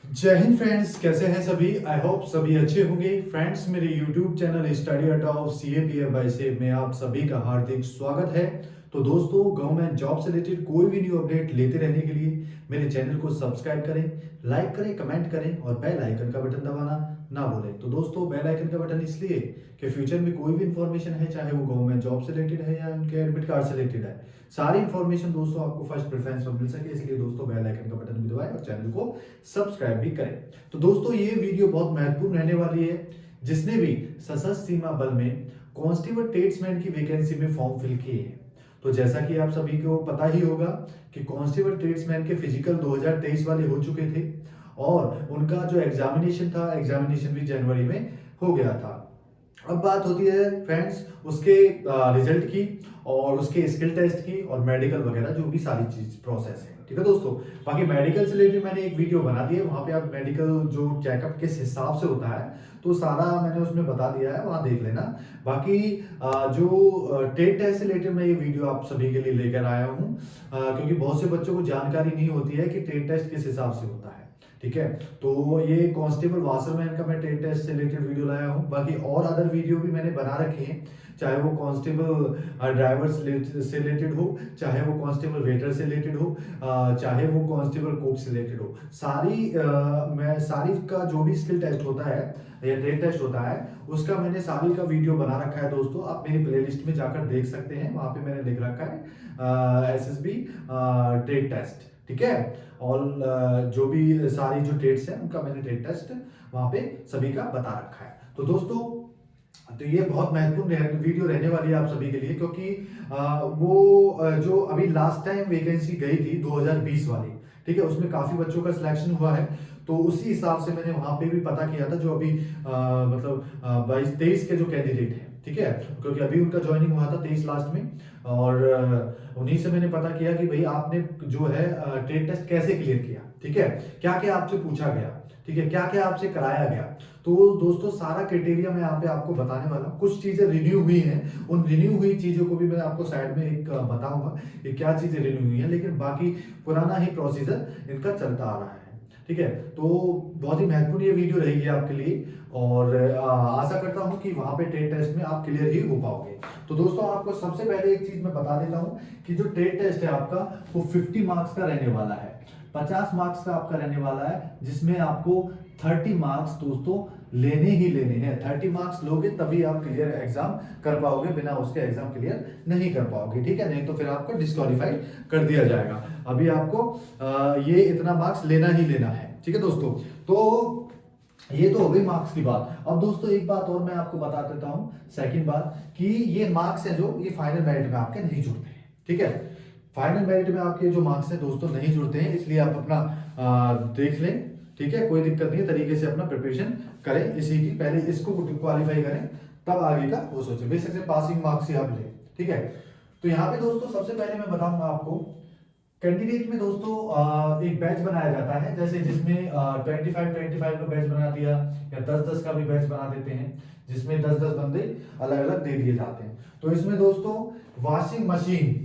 जय हिंद फ्रेंड्स, कैसे हैं सभी। आई होप सभी अच्छे होंगे। फ्रेंड्स, मेरे YouTube channel study at of CAPF by सेव में आप सभी का हार्दिक स्वागत है। तो दोस्तों, गवर्नमेंट जॉब से रिलेटेड कोई भी न्यू अपडेट लेते रहने के लिए मेरे चैनल को सब्सक्राइब करें, लाइक करें, कमेंट करें और बेल आइकन का बटन दबाना ना भूलें। तो दोस्तों, बेल आइकन का बटन इसलिए कि फ्यूचर में कोई भी इंफॉर्मेशन है, चाहे वो गवर्नमेंट जॉब से रिलेटेड है या उनके एडमिट कार्ड से रिलेटेड है, सारी इंफॉर्मेशन दोस्तों आपको फर्स्ट प्रेफरेंस पर मिल सके। इसलिए दोस्तों, बेल आइकन का बटन भी दबाएं और चैनल को सब्सक्राइब भी करें। तो दोस्तों, ये वीडियो बहुत महत्वपूर्ण रहने वाली है। जिसने भी सशस्त्र सीमा बल में कांस्टेबल ट्रेड्समैन की वैकेंसी में फॉर्म फिल किए हैं, तो जैसा कि आप सभी को पता ही होगा कि कांस्टेबल ट्रेड्समैन के फिजिकल 2023 वाले हो चुके थे और उनका जो एग्जामिनेशन था, एग्जामिनेशन भी जनवरी में हो गया था। अब बात होती है फ्रेंड्स उसके रिजल्ट की और उसके स्किल टेस्ट की और मेडिकल वगैरह जो भी सारी चीज प्रोसेस है। ठीक है दोस्तों, बाकी मेडिकल से रिलेटेड मैंने एक वीडियो बना दी है, वहां पे आप मेडिकल जो चेकअप किस हिसाब से होता है तो सारा मैंने उसमें बता दिया है, वहां देख लेना। बाकी जो टेट टेस्ट से रिलेटेड मैं ये वीडियो आप सभी के लिए लेकर आया हूँ, क्योंकि बहुत से बच्चों को जानकारी नहीं होती है कि टेट टेस्ट किस हिसाब से होता है। ठीक है, तो ये कांस्टेबल वाशरमैन का मैं टेट टेस्ट से रिलेटेड वीडियो लाया हूँ। बाकी और अदर वीडियो भी मैंने बना रखे हैं, चाहे वो कांस्टेबल ड्राइवर से रिलेटेड हो, चाहे वो कांस्टेबल वेटर से रिलेटेड हो, चाहे वो कांस्टेबल कुक से रिलेटेड हो। मैं सारी का जो भी स्किल टेस्ट होता है या ट्रेड टेस्ट होता है उसका मैंने सारी का वीडियो बना रखा है दोस्तों। आप मेरी प्लेलिस्ट में जाकर देख सकते हैं, वहां पे मैंने लिख रखा है SSB ट्रेड टेस्ट। ठीक है, और जो भी सारी जो ट्रेड्स हैं उनका मैंने ट्रेड टेस्ट वहां पे सभी का बता रखा है। तो दोस्तों, तो ये बहुत महत्वपूर्ण वीडियो रहने वाली है आप सभी के लिए, क्योंकि जो अभी लास्ट टाइम वैकेंसी गई थी 2020 वाली, ठीक है, उसमें काफी बच्चों का सिलेक्शन हुआ है। तो उसी हिसाब से मैंने वहां पे भी पता किया था जो अभी मतलब 22-23 के जो कैंडिडेट हैं, ठीक है, क्योंकि अभी उनका ज्वाइनिंग हुआ था 23 लास्ट में। और उन्हीं से मैंने पता किया कि भाई आपने जो है ट्रेड टेस्ट कैसे क्लियर किया, ठीक है, क्या क्या आपसे पूछा गया, ठीक है, क्या क्या आपसे कराया गया। तो दोस्तों, सारा क्राइटेरिया मैं यहाँ पे आपको बताने वाला हूँ। कुछ चीजें रिन्यू हुई हैं, उन रिन्यू हुई चीजों को भी मैं आपको साइड में एक बताऊंगा कि क्या चीजें रिन्यू हुई हैं, लेकिन बाकी पुराना ही प्रोसीजर इनका चलता आ रहा है। ठीक है, तो बहुत ही महत्वपूर्ण ये वीडियो रहेगी आपके लिए और आशा करता हूं कि वहां पे टेट टेस्ट में आप क्लियर ही हो पाओगे। तो दोस्तों, आपको सबसे पहले एक चीज मैं बता देता हूं कि जो टेट टेस्ट है आपका वो 50 मार्क्स का रहने वाला है, 50 मार्क्स का आपका रहने वाला है, जिसमें आपको 30 मार्क्स दोस्तों लेने ही लेने हैं। 30 मार्क्स लोगे तभी आप क्लियर एग्जाम कर पाओगे, बिना उसके एग्जाम क्लियर नहीं कर पाओगे। ठीक है, नहीं तो फिर आपको डिस्क्वालीफाई कर दिया जाएगा। अभी आपको ये इतना मार्क्स लेना ही लेना है। ठीक है दोस्तों, तो ये तो हो गई मार्क्स की बात। अब दोस्तों, एक बात और मैं आपको बता देता हूं, सेकंड बात, कि ये मार्क्स है जो ये फाइनल मेरिट में आपके नहीं जुड़ते हैं। ठीक है, फाइनल मेरिट में आपके जो मार्क्स हैं दोस्तों नहीं जुड़ते हैं, इसलिए आप अपना देख लें। ठीक है, कोई दिक्कत नहीं है, तरीके से अपना प्रिपरेशन करें, इसी की पहले इसको क्वालिफाई करें, तब आगे का वो सोचें। बेशक से पासिंग मार्क्स ही आप लें। ठीक है, तो यहाँ पे दोस्तों सबसे पहले मैं बताऊंगा आपको, कैंडिडेट में दोस्तों एक बैच बनाया जाता है, जैसे जिसमें 25-25 का बैच बना दिया या 10-10 का भी बैच बना देते हैं, जिसमें 10-10 बंदे अलग अलग दे दिए जाते हैं। तो इसमें दोस्तों वॉशिंग मशीन,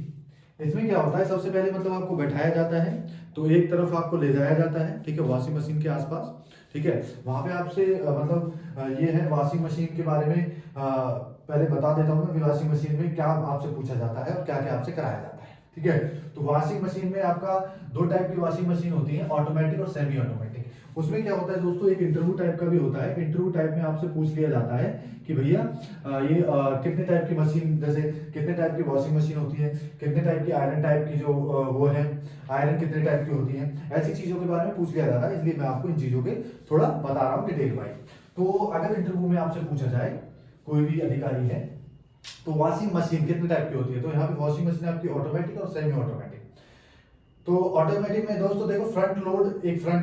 इसमें क्या होता है, सबसे पहले मतलब आपको बैठाया जाता है, तो एक तरफ आपको ले जाया जाता है, ठीक है, वॉशिंग मशीन के आसपास। ठीक है, वहां पे आपसे मतलब ये है वॉशिंग मशीन के बारे में पहले बता देता हूँ मैं, वॉशिंग मशीन में क्या आपसे पूछा जाता है और क्या क्या आपसे कराया जाता है। ठीक है, तो वॉशिंग मशीन में आपका दो टाइप की वॉशिंग मशीन होती है, ऑटोमेटिक और सेमी ऑटोमेटिक। उसमें क्या होता है दोस्तों, एक इंटरव्यू टाइप का भी होता है। इंटरव्यू टाइप में आपसे पूछ लिया जाता है कि भैया ये कितने टाइप की मशीन, जैसे कितने टाइप की वॉशिंग मशीन होती है, कितने टाइप की आयरन टाइप की जो वो है, आयरन कितने टाइप की होती है, ऐसी चीजों के बारे में पूछ लिया जाता है। इसलिए मैं आपको इन चीजों के थोड़ा बता रहा हूँ डिटेल वाइज। तो अगर इंटरव्यू में आपसे पूछा जाए, कोई भी अधिकारी है, तो वॉशिंग मशीन कितने टाइप की होती है, तो यहाँ पे वॉशिंग मशीन आपकी ऑटोमेटिक और सेमी ऑटोमेटिक। तो ऑटोमेटिक में दोस्तों देखो, फ्रंट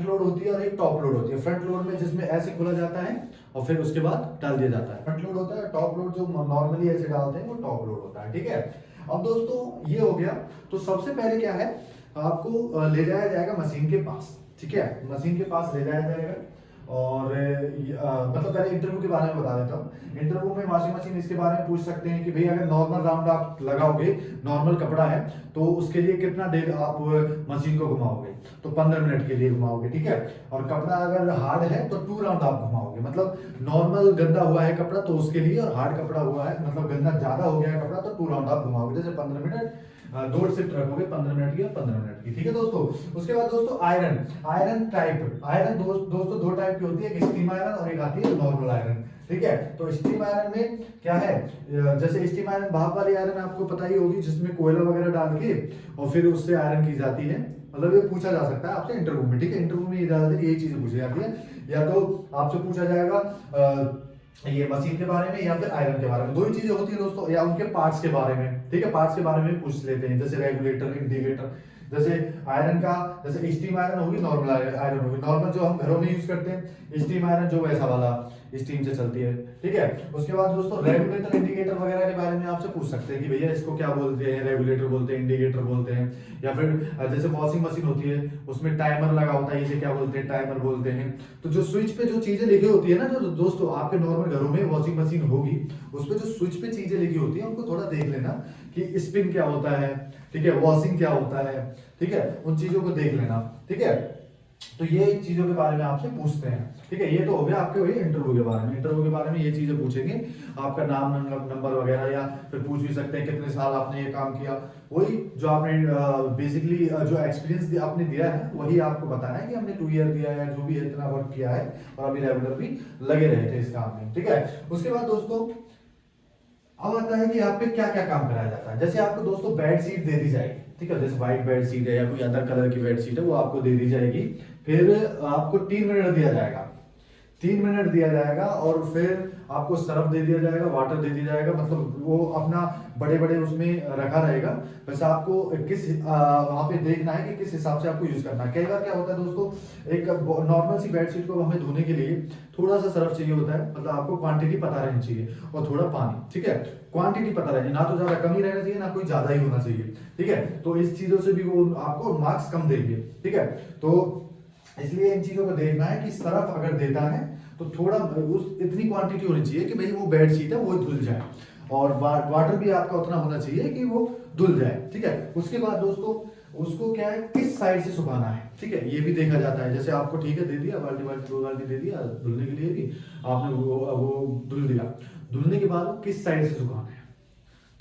लोड होती है और एक टॉप लोड होती है। फ्रंट लोड में जिसमें ऐसे खोला जाता है और फिर उसके बाद डाल दिया जाता है, फ्रंट लोड होता है। टॉप लोड जो नॉर्मली ऐसे डालते हैं वो टॉप लोड होता है। ठीक है, अब दोस्तों ये हो गया। तो सबसे पहले क्या है, आपको ले जाया जाएगा मशीन के पास। ठीक है, मशीन के पास ले जाया जाएगा और मतलब पहले इंटरव्यू के बारे में बता देता हूँ। इंटरव्यू में वॉशिंग मशीन इसके बारे में पूछ सकते हैं कि भाई अगर नॉर्मल राउंड आप लगाओगे, नॉर्मल कपड़ा है, तो उसके लिए कितना देर आप मशीन को घुमाओगे, तो 15 मिनट के लिए घुमाओगे, ठीक है। और कपड़ा अगर हार्ड है तो 2 राउंड आप घुमाओगे, मतलब नॉर्मल गंदा हुआ है कपड़ा तो उसके लिए, और हार्ड कपड़ा हुआ है मतलब गंदा ज्यादा हो गया है कपड़ा तो 2 राउंड आप घुमाओगे। जैसे 15 मिनट, 2 शिफ्ट रखोगे, 15 मिनट की और 15 मिनट की, ठीक है दोस्तों। उसके बाद दोस्तों आयरन टाइप, आयरन दोस्तों 2 टाइप की होती है, एक स्टीम आयरन और एक आती है नॉर्मल आयरन, ठीक है। तो स्टीम आयरन में क्या है, जैसे स्टीम आयरन भाप वाली आयरन आपको पता ही होगी, जिसमें कोयला वगैरह डाल के और फिर उससे आयरन की जाती है, मतलब ये पूछा जा सकता है आपसे इंटरव्यू में, ठीक है। इंटरव्यू में ये ज्यादातर यही चीजें पूछी जाती है, या तो आपसे पूछा जाएगा ये मशीन के बारे में या फिर आयरन के बारे में, 2 ही चीजें होती है दोस्तों, या उनके पार्ट्स के बारे में, ठीक है। पार्ट्स के बारे में पूछ लेते हैं, जैसे रेगुलेटर, इंडिकेटर। जैसे आयरन का, जैसे स्टीम आयरन होगी, नॉर्मल आयरन होगी, नॉर्मल जो हम घरों में यूज करते हैं, स्टीम आयरन जो वैसा वाला स्टीम से चलती है, ठीक है। उसके बाद दोस्तों रेगुलेटर, इंडिकेटर वगैरह के बारे में आपसे पूछ सकते हैं कि भैया इसको क्या बोलते हैं, रेगुलेटर बोलते हैं, इंडिकेटर बोलते हैं, या फिर जैसे वॉशिंग मशीन होती है उसमें टाइमर लगा होता है, इसे क्या बोलते हैं, टाइमर बोलते हैं। तो जो स्विच पे जो चीजें लिखी होती है ना, जो दोस्तों आपके नॉर्मल घरों में वॉशिंग मशीन होगी, उस पे जो स्विच पे चीजें लिखी होती है उनको थोड़ा देख लेना कि स्पिन क्या होता है, ठीक है, वॉशिंग क्या होता है, ठीक है, उन चीजों को देख लेना, ठीक है। तो ये चीजों के बारे में आपसे पूछते हैं, ठीक है। ये तो हो गया आपके वही इंटरव्यू के बारे में, इंटरव्यू के बारे में ये चीजें पूछेंगे, आपका नाम, नंबर वगैरह, या फिर पूछ भी सकते हैं कितने साल आपने ये काम किया, वही जो आपने बेसिकली जो एक्सपीरियंस आपने दिया है वही आपको बताना है कि हमने 2 ईयर दिया है, जो भी है इतना वर्क किया है, और अभी रेगुलर भी लगे रहे थे इस काम में, ठीक है। उसके बाद दोस्तों अब आता है कि यहाँ पे क्या क्या काम कराया जाता है। जैसे आपको दोस्तों बेड शीट दे दी जाएगी, ठीक है, जैसे व्हाइट बेड शीट है या कोई अदर कलर की बेड शीट है, वो आपको दे दी जाएगी। फिर आपको 3 मिनट दिया जाएगा, 3 मिनट दिया जाएगा, और फिर आपको सर्फ दे दिया जाएगा, वाटर दे दिया जाएगा, मतलब वो अपना बड़े बड़े उसमें रखा रहेगा। वैसे आपको किस वहां पे देखना है कि किस हिसाब से आपको यूज करना है। कई बार क्या होता है दोस्तों, एक नॉर्मल सी बेडशीट को हमें धोने के लिए थोड़ा सा सर्फ चाहिए होता है, मतलब आपको क्वांटिटी पता रहनी चाहिए, और थोड़ा पानी, ठीक है, क्वांटिटी पता रहनी, ना तो ज्यादा कम ही रहना चाहिए, ना कोई ज्यादा ही होना चाहिए, ठीक है। तो इस चीजों से भी वो आपको मार्क्स कम देंगे, ठीक है। तो इसलिए इन चीजों को देखना है कि सर्फ अगर देता है तो थोड़ा उस इतनी क्वांटिटी होनी चाहिए कि भाई वो बेड शीट है वो धुल जाए, और वाटर भी आपका उतना होना चाहिए कि वो धुल जाए, ठीक है। उसके बाद दोस्तों उसको क्या है, किस साइड से सुखाना है, ठीक है, ये भी देखा जाता है। जैसे आपको ठीक है दे दिया, बाल्टी बाल्टी 2 बाल्टी दे दिया धुलने के लिए भी, आपने वो धुल दिया, धुलने के बाद वो किस साइड से सुखाना है,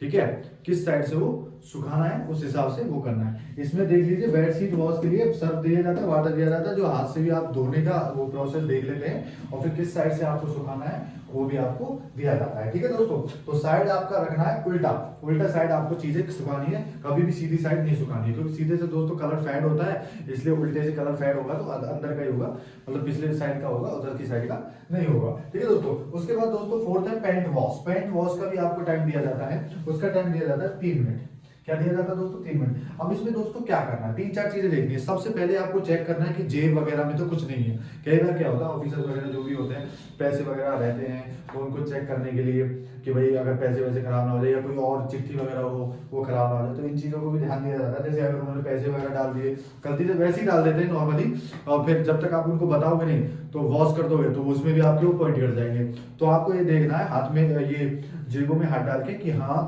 ठीक है, किस साइड से वो सुखाना है, उस हिसाब से वो करना है। इसमें देख लीजिए बेडशीट वॉश के लिए सर्फ दिया जाता है, वाटर दिया जाता है, जो हाथ से भी आप धोने का वो प्रोसेस देख लेते हैं, और फिर किस साइड से आपको सुखाना है वो भी आपको दिया जाता है, ठीक है दोस्तों। तो साइड आपका रखना है उल्टा, उल्टा साइड आपको चीजें सुखानी है, कभी भी सीधी साइड नहीं सुखानी है, क्योंकि सीधे से दोस्तों कलर फेड होता है, इसलिए उल्टे से कलर फेड होगा तो अंदर का ही होगा, मतलब पिछले साइड का होगा, उधर की साइड का नहीं होगा, ठीक है दोस्तों। उसके बाद दोस्तों फोर्थ है पेंट वॉश। पेंट वॉश का भी आपको टाइम दिया जाता है, उसका टाइम दिया जाता है 3 मिनट। क्या दिया जाता है दोस्तों, 3 मिनट। अब इसमें दोस्तों क्या करना है, 3-4 चीजें देखनी है। सबसे पहले आपको चेक करना है कि जेब वगैरह में तो कुछ नहीं है। कई बार क्या होता है ऑफिसर वगैरह जो भी होते हैं, पैसे वगैरह रहते हैं, तो उनको चेक करने के लिए कि भाई अगर पैसे वैसे खराब ना हो जाए, या कोई और चिट्ठी वगैरह हो वो खराब ना हो जाए, तो इन चीजों को भी ध्यान दिया जाता है। जैसे अगर उन्होंने पैसे वगैरह डाल दिए, गलती से वैसे ही डाल देते हैं नॉर्मली, और फिर जब तक आप उनको बताओगे नहीं तो वॉश कर दोगे तो उसमें भी आपके वो पॉइंट गिर जाएंगे। तो आपको ये देखना है हाथ में, ये जेबों में हाथ डाल के कि हाँ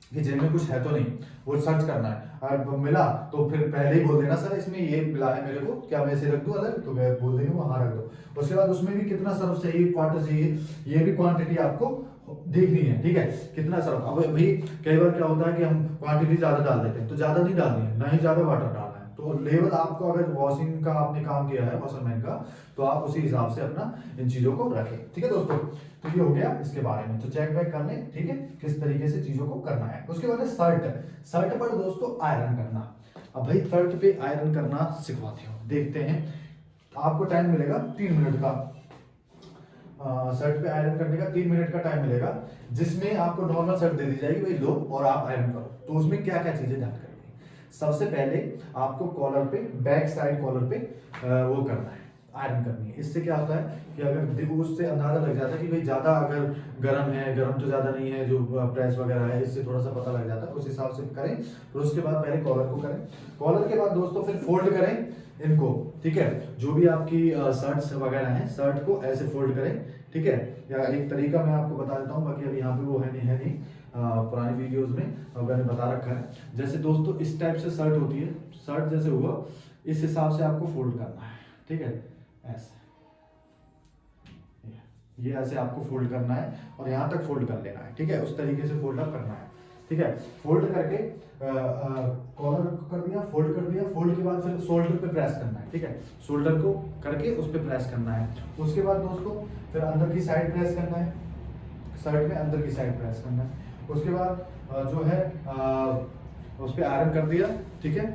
कि जेब में कुछ है तो नहीं, वो सर्च करना है। अगर मिला तो फिर पहले ही बोल देना सर इसमें ये मिला है मेरे को, क्या मैं इसे रख दूं अलग, तो मैं बोल देंगे वहां रख दो। उसके बाद उसमें भी कितना सर्फ चाहिए, वाटर चाहिए, ये भी क्वांटिटी आपको देखनी है, ठीक है, कितना सर्फ। अब भाई कई बार क्या होता है कि हम क्वांटिटी ज्यादा डाल देते हैं, तो ज्यादा नहीं डालनी है, ना ही ज्यादा वाटर डालना है। तो लेवल आपको अगर वॉशिंग का आपने काम किया है वॉशरमैन का, तो आप उसी हिसाब से अपना इन चीजों को रखें, ठीक है दोस्तों। तो ये हो गया इसके बारे में, तो चेक बैक कर लें, ठीक है, किस तरीके से चीजों को करना है। उसके बाद शर्ट, शर्ट पर दोस्तों आयरन करना। अब भाई शर्ट पे आयरन करना सिखवाते हो, देखते हैं। आपको टाइम मिलेगा 3 मिनट का, शर्ट पे आयरन करने का 3 मिनट का टाइम मिलेगा, जिसमें आपको नॉर्मल शर्ट दे दी जाएगी, भाई लो और आप आयरन करो। तो उसमें क्या क्या चीजें ध्यान करनी है। सबसे पहले आपको कॉलर पे, बैक साइड कॉलर पे वो करना है, आयरन करनी है। इससे क्या होता है कि अगर देखो उससे अंदाजा लग जाता है कि भाई ज्यादा अगर गर्म है, गर्म तो ज्यादा नहीं है जो प्रेस वगैरह है, इससे थोड़ा सा पता लग जाता है, उस हिसाब से करें। फिर उसके बाद पहले कॉलर को करें, कॉलर के बाद दोस्तों फिर फोल्ड करें, इनको, ठीक है। जो भी आपकी शर्ट्स वगैरह हैं, शर्ट को ऐसे फोल्ड करें, ठीक है। या एक तरीका मैं आपको बता देता हूँ, बाकी अभी यहाँ पे वो है नहीं पुरानी वीडियोस में मैंने बता रखा है। जैसे दोस्तों इस टाइप से शर्ट होती है, शर्ट जैसे हुआ इस हिसाब से आपको फोल्ड करना है, ठीक है। ऐसे ये ऐसे आपको फोल्ड करना है और यहाँ तक फोल्ड कर लेना है, ठीक है। उस तरीके से फोल्ड अप करना है, ठीक है। फोल्ड करके कॉलर कर दिया, फोल्ड कर दिया, फोल्ड के बाद फिर शोल्डर पे प्रेस करना है, ठीक है। शोल्डर को करके उस पर प्रेस करना है। उसके बाद दोस्तों फिर अंदर की साइड प्रेस करना है, शर्ट में अंदर की साइड प्रेस करना है। उसके बाद जो है उस पर आयरन कर दिया, ठीक है।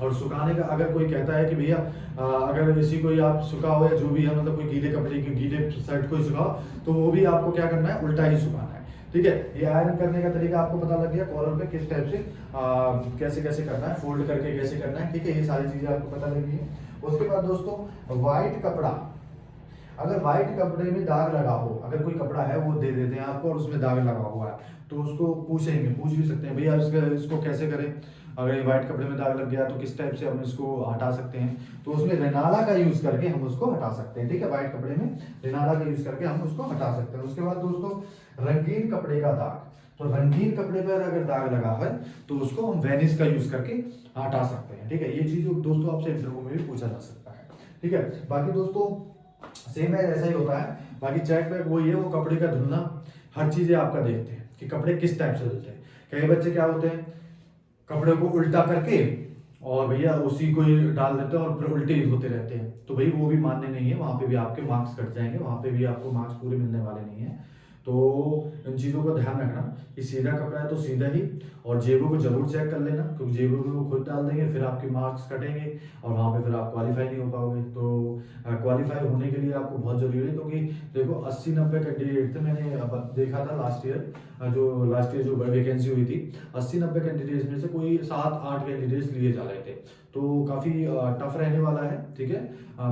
और सुखाने का अगर कोई कहता है कि भैया अगर इसी को ही आप सुखाओ या जो भी है, मतलब कोई गीले कपड़े की गीले शर्ट को ही सुखाओ, तो वो भी आपको क्या करना है, उल्टा ही सुखाना है, ठीक है। ये आयरन करने का तरीका आपको पता लग गया, कॉलर पे किस टाइप से कैसे कैसे करना है, फोल्ड करके कैसे करना है, ठीक है। ये सारी चीजें आपको पता लगी है। उसके बाद दोस्तों व्हाइट कपड़ा, अगर व्हाइट कपड़े में दाग लगा हो, अगर कोई कपड़ा है वो दे देते हैं आपको और उसमें दाग लगा हुआ है, तो उसको पूछ भी सकते हैं भैया इसको कैसे करें, अगर ये व्हाइट कपड़े में दाग लग गया तो किस टाइप से हम इसको हटा सकते हैं। तो उसमें रेनाला का यूज करके हम उसको हटा सकते हैं, ठीक है। व्हाइट कपड़े में रेनाला का यूज करके हम उसको हटा सकते हैं। उसके बाद दोस्तों रंगीन कपड़े का दाग, तो रंगीन कपड़े पर अगर दाग लगा है तो उसको हम वेनिस का यूज करके हटा सकते हैं, ठीक है। ये चीज दोस्तों आपसे इंटरव्यू में भी पूछा जा सकता है, ठीक है। बाकी दोस्तों सेम है, ऐसा ही होता है। बाकी चेक बैक वही है, वो कपड़े का धुलना, हर चीजें आपका देखते हैं कि कपड़े किस टाइप से धुलते हैं। कई बच्चे क्या होते हैं, कपड़े को उल्टा करके और भैया उसी को ही डाल देते हैं और फिर उल्टे ही धोते रहते हैं, तो भाई वो भी मान्य नहीं है, वहां पे भी आपके मार्क्स कट जाएंगे, वहां पे भी आपको मार्क्स पूरे मिलने वाले नहीं है। तो इन चीज़ों का ध्यान रखना कि सीधा कपड़ा है तो सीधा ही, और जेबों को जरूर चेक कर लेना, क्योंकि जेबों को खुद डाल देंगे फिर आपके मार्क्स कटेंगे और वहाँ पे फिर आप क्वालिफाई नहीं हो पाओगे। तो क्वालिफाई होने के लिए आपको बहुत जरूरी है, क्योंकि देखो 80-90 कैंडिडेट थे, मैंने अब देखा था लास्ट ईयर जो वैकेंसी हुई थी, 80-90 कैंडिडेट्स में से कोई 7-8 कैंडिडेट्स लिए जा रहे थे, तो काफ़ी टफ रहने वाला है, ठीक है।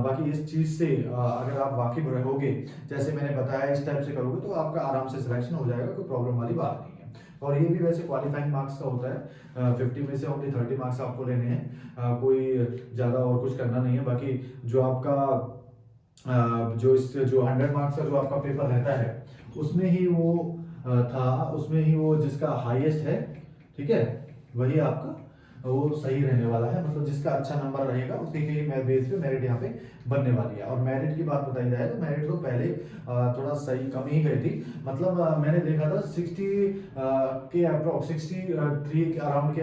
बाकी इस चीज़ से अगर आप वाकिफ रहोगे, जैसे मैंने बताया इस टाइप से करोगे, तो आपका आराम से सिलेक्शन हो जाएगा, कोई प्रॉब्लम वाली बात नहीं है। और ये भी वैसे क्वालिफाइंग मार्क्स का होता है, 50 में से ओनली 30 मार्क्स आपको लेने हैं, कोई ज़्यादा और कुछ करना नहीं है। बाकी जो आपका जो 100 मार्क्स का जो आपका पेपर रहता है, उसमें ही वो जिसका हाईएस्ट है, ठीक है, वही आपका वो सही रहने वाला है, मतलब जिसका अच्छा नंबर रहेगा उसी के बेस पे मेरिट यहाँ पे बनने वाली है। और मेरिट की बात बताई जाए तो मेरिट तो पहले थोड़ा सही कम ही गई थी, मतलब मैंने देखा था 60 के अप्रॉक्स 63 के अराउंड के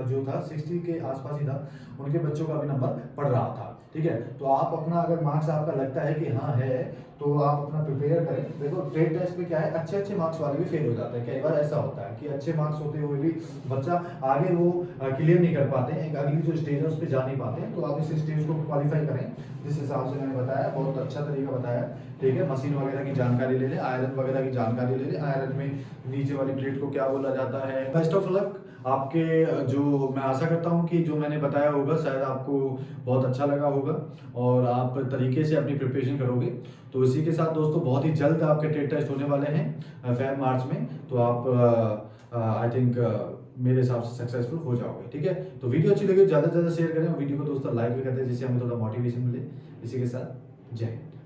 जो था 60 के आसपास ही था, उनके बच्चों का भी नंबर पड़ रहा था, ठीक है। तो आप अपना अगर मार्क्स आपका लगता है कि हाँ है, तो आप अपना प्रिपेयर करें। देखो ट्रेड टेस्ट में क्या है, अच्छे मार्क्स वाले भी फेल हो जाते हैं, कई बार ऐसा होता है कि अच्छे मार्क्स होते हुए भी बच्चा आगे वो क्लियर नहीं कर पाते हैं, एक अगली जो स्टेज है उस पर जा नहीं पाते हैं। तो आप इस स्टेज को क्वालिफाई करें जिस हिसाब से मैंने बताया, बहुत अच्छा तरीका बताया, ठीक है। मशीन वगैरह की जानकारी ले लें, आयरन वगैरह की जानकारी ले लें, आयरन में नीचे वाली प्लेट को क्या बोला जाता है। बेस्ट ऑफ लक आपके, जो मैं आशा करता हूँ कि जो मैंने बताया होगा शायद आपको बहुत अच्छा लगा होगा और आप तरीके से अपनी प्रिपरेशन करोगे। तो इसी के साथ दोस्तों बहुत ही जल्द आपके टेट टेस्ट होने वाले हैं फेब मार्च में, तो आप आई थिंक मेरे हिसाब से सक्सेसफुल हो जाओगे, ठीक है। तो वीडियो अच्छी लगी ज़्यादा से ज़्यादा शेयर करें और वीडियो को दोस्तों लाइक भी करते हैं, जिससे हमें थोड़ा मोटिवेशन मिले। इसी के साथ जय हिंद।